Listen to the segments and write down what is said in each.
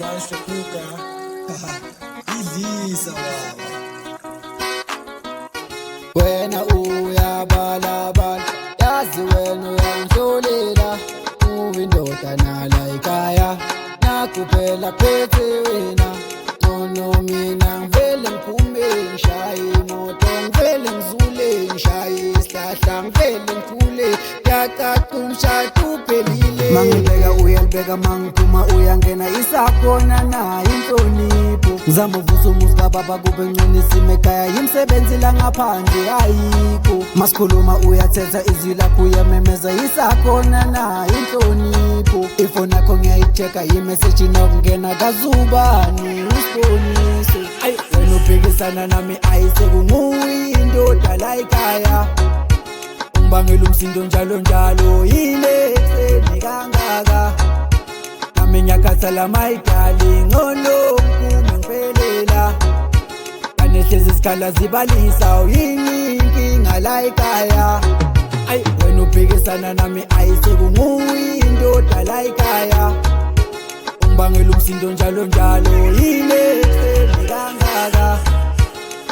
Baixo Cuca. Ilisa baba. Wena uyabalabala, yazi wena uyangihlolela. Uyindoda nala ekhaya, nakuphela phethe wena. Nono mina ngivele ngiphume ngishaye imoto, ngivele ngizule ngishaye isihlahla, ngivele ngikhule yacaca umshado uphelile. Mangibeka uyalibeka, mangiphuma uyangena, isakhona na inhlonipho. Ngizama uvusa umuzi kababa kube ngcono, isimo ekhaya imisebenzi la ngaphandle ayikho. Masikhuluma uyathetha, izwi lakho uyamemeza, isakhona na inhlonipho. Ifoni yakho ngiyayi-check-a, imeseji nokungena kazubani usiboniso. Wena uphikisana nami ayisekunguwe indoda la ekhaya, ungibangela umsindo njalo njalo, yini ekuseni kangaka. Nami ngiyakhathala my darling, ngiphume ngiphelela. Kanehlezi isikhala zibalisa, yini inkinga la ekhaya. Wena uphikisana nami ayisekunguwe indoda la ekhaya, ungibangela umsindo njalo njalo, yini ekuseni kangaka.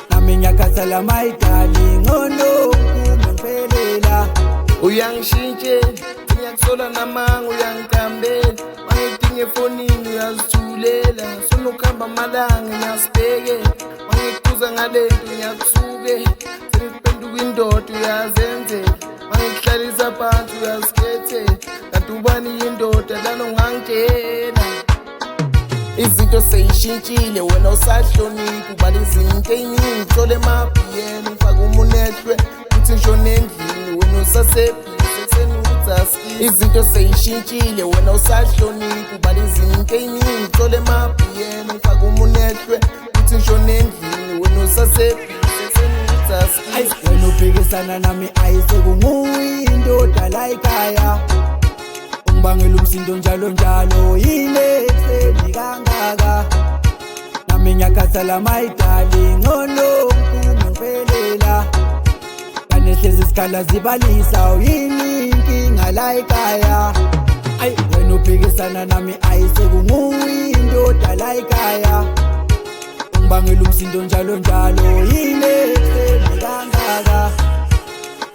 Nami ngiyakhathala my darling, ngiphume ngiphelela. Uyangishintshe, ngiyakusola namanga uyangithambela. Mangidinga efonini uyazithulela. Sonokuhamba amalanga ngiyasibhekela. Mangikubuza ngalento ngiyakusuke. Sengiphenduka indoda uyazenzela. Mangikuhlalisa phansi uyazikhethela. Kanti ubani yindoda lana ungangitshela. Izinto seyishintshile, wena usahloniphi. Ubala izinto ey'ningi, uthole emabhiyeni, ufake umunethwe uthi ngishone endlini, wena usasebhizi ekuseni uzaskile. Izinto seyishintshile, wena usahloniphi. Ubala izinto ey'ningi, uthole emabhiyeni, ufake umunethwe uthi ngishone endlini, wena usasebhizi ekuseni uzaskile. Wena uphikisana nami ayisekunguwe indoda la ekhaya, ungibangela umsindo njalo njalo, yini ekuseni kangaka. Nami ngiyakhathala my darling, ngiphume ngiphelela. Kanehlezi isikhala zibalisa, yini inkinga la ekhaya. Wena uphikisana nami ayisekunguwe indoda la ekhaya, ungibangela umsindo njalo njalo, yini ekuseni kangaka.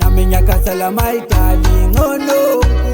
Nami ngiyakhathala my darling, ngiphume